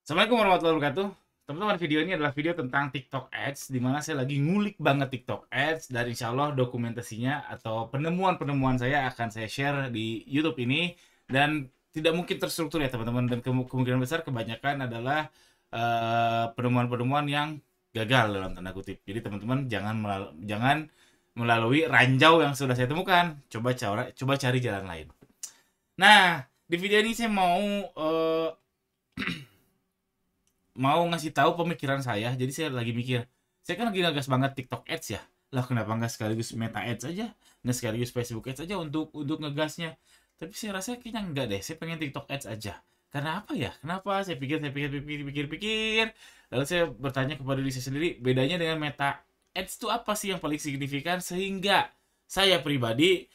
Assalamualaikum warahmatullahi wabarakatuh. Teman-teman, video ini adalah video tentang TikTok Ads, di mana saya lagi ngulik banget TikTok Ads, dan insya Allah dokumentasinya atau penemuan-penemuan saya akan saya share di YouTube ini, dan tidak mungkin terstruktur ya teman-teman, dan kemungkinan besar kebanyakan adalah penemuan-penemuan yang gagal dalam tanda kutip. Jadi teman-teman jangan melalui ranjau yang sudah saya temukan, coba cari jalan lain. Nah, di video ini saya mau ngasih tahu pemikiran saya. Jadi saya lagi mikir, saya kan lagi ngegas banget TikTok Ads ya. Lah kenapa nggak sekaligus Meta Ads aja? Nggak sekaligus Facebook Ads aja untuk ngegasnya. Tapi saya rasa kayaknya enggak deh. Saya pengen TikTok Ads aja. Karena apa ya? Kenapa? Saya pikir. Lalu saya bertanya kepada diri saya sendiri, bedanya dengan Meta Ads itu apa sih yang paling signifikan sehingga saya pribadi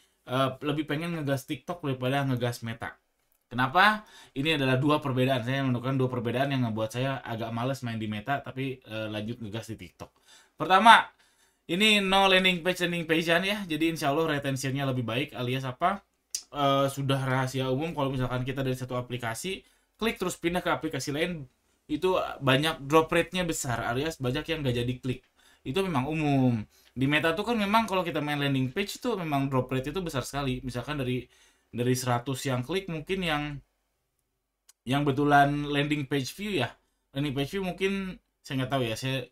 lebih pengen ngegas TikTok daripada ngegas Meta. Kenapa? Ini adalah dua perbedaan. Saya menemukan dua perbedaan yang membuat saya agak males main di Meta, tapi lanjut ngegas di TikTok. Pertama, ini no landing page-an ya. Jadi insya Allah retentionnya lebih baik, alias apa? Sudah rahasia umum kalau misalkan kita dari satu aplikasi, klik terus pindah ke aplikasi lain, itu banyak drop rate-nya besar, alias banyak yang nggak jadi klik. Itu memang umum. Di Meta tuh kan memang kalau kita main landing page itu memang drop rate itu besar sekali. Misalkan dari 100 yang klik, mungkin yang betulan landing page view ya, landing page view mungkin saya nggak tahu ya, saya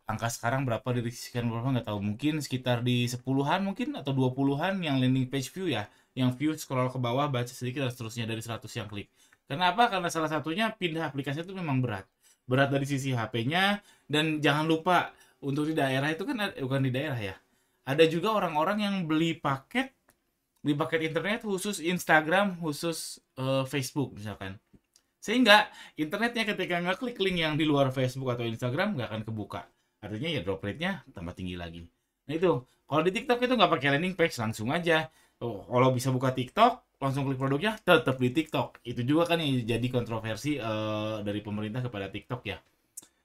angka sekarang berapa, dari sekian berapa nggak tahu, mungkin sekitar di 10-an mungkin atau 20-an yang landing page view ya, yang view scroll ke bawah, baca sedikit dan seterusnya dari 100 yang klik. Kenapa? Karena salah satunya pindah aplikasi itu memang berat dari sisi HP-nya. Dan jangan lupa, untuk di daerah itu kan bukan di daerah ya, ada juga orang-orang yang beli paket internet khusus Instagram, khusus Facebook misalkan. Sehingga internetnya ketika ngeklik link yang di luar Facebook atau Instagram nggak akan kebuka. Artinya ya drop rate-nya tambah tinggi lagi. Nah itu, kalau di TikTok itu nggak pakai landing page, langsung aja. Oh, kalau bisa buka TikTok, langsung klik produknya, tetap di TikTok. Itu juga kan yang jadi kontroversi dari pemerintah kepada TikTok ya.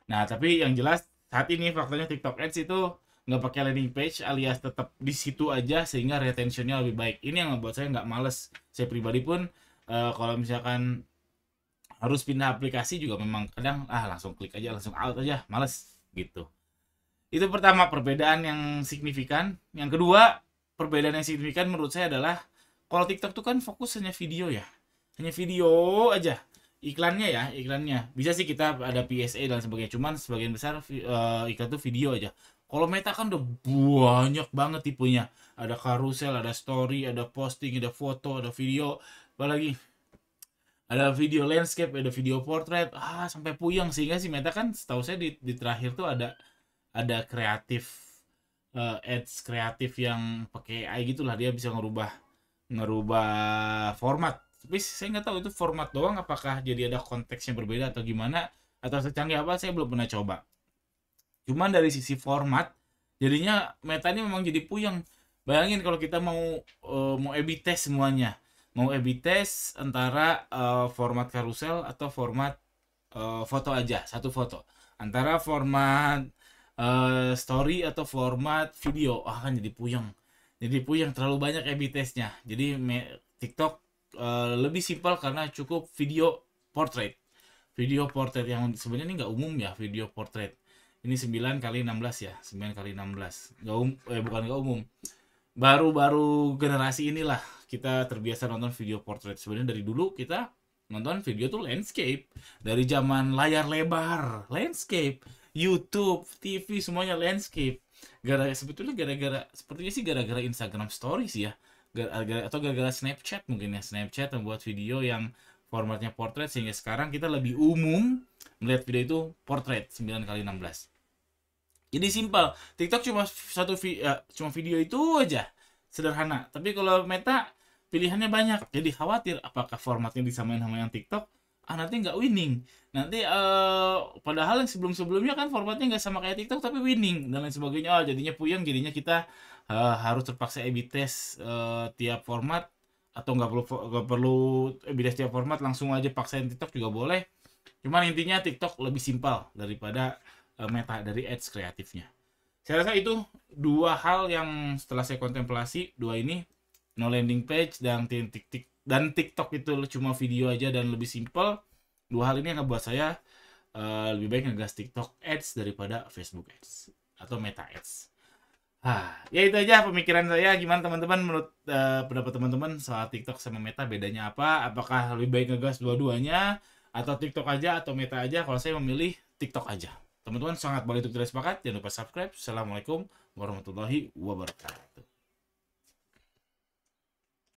Nah, tapi yang jelas saat ini faktanya TikTok Ads itu nggak pakai landing page, alias tetap di situ aja sehingga retentionnya lebih baik. Ini yang membuat saya nggak males. Saya pribadi pun kalau misalkan harus pindah aplikasi juga memang kadang langsung klik aja, langsung out aja, males gitu. Itu pertama, perbedaan yang signifikan. Yang kedua, perbedaan yang signifikan menurut saya adalah kalau TikTok tuh kan fokus hanya video ya, hanya video aja. Iklannya bisa sih kita ada PSA dan sebagainya, cuman sebagian besar iklan tuh video aja. Kalau Meta kan udah banyak banget tipenya, ada karusel, ada story, ada posting, ada foto, ada video, apalagi ada video landscape, ada video portrait, sampai puyeng. Sehingga si Meta kan setahu saya di terakhir tuh ada kreatif, ads kreatif yang pakai AI gitulah, dia bisa ngerubah ngerubah format. Tapi saya nggak tahu itu format doang, apakah jadi ada konteks yang berbeda atau gimana, atau secanggih apa, saya belum pernah coba. Cuman dari sisi format, jadinya Meta ini memang jadi puyeng. Bayangin kalau kita mau A/B test semuanya, mau A/B test antara format karusel atau format foto aja, satu foto, antara format story atau format video, kan jadi puyeng terlalu banyak A/B testnya. Jadi TikTok lebih simpel karena cukup video portrait yang sebenarnya ini nggak umum ya, video portrait ini 9 kali 16 ya, 9 kali 16 bukan nggak umum, baru-baru generasi inilah kita terbiasa nonton video portrait. Sebenarnya dari dulu kita nonton video tuh landscape, dari zaman layar lebar landscape, YouTube, TV, semuanya landscape. Sebetulnya sepertinya sih gara-gara Instagram Stories ya, atau gara-gara Snapchat, mungkin ya, Snapchat membuat video yang formatnya portrait, sehingga sekarang kita lebih umum melihat video itu portrait 9 kali 16. Jadi simpel. TikTok cuma video itu aja, sederhana. Tapi kalau Meta pilihannya banyak, jadi khawatir apakah formatnya disamain sama yang TikTok, nanti nggak winning. Nanti padahal yang sebelum-sebelumnya kan formatnya nggak sama kayak TikTok tapi winning dan lain sebagainya. Jadinya puyeng, jadinya kita harus terpaksa A/B test tiap format, atau nggak perlu A/B test tiap format, langsung aja paksain TikTok juga boleh. Cuman intinya TikTok lebih simpel daripada Meta dari ads kreatifnya. Saya rasa itu dua hal yang setelah saya kontemplasi, dua ini, no landing page dan TikTok itu cuma video aja dan lebih simpel. Dua hal ini yang ngebuat saya lebih baik ngegas TikTok Ads daripada Facebook Ads atau Meta Ads. Ya itu aja pemikiran saya. Gimana teman-teman, menurut pendapat teman-teman soal TikTok sama Meta, bedanya apa? Apakah lebih baik ngegas dua-duanya atau TikTok aja atau Meta aja? Kalau saya memilih TikTok aja. Teman-teman sangat boleh untuk tidak sepakat. Jangan lupa subscribe. Assalamualaikum warahmatullahi wabarakatuh.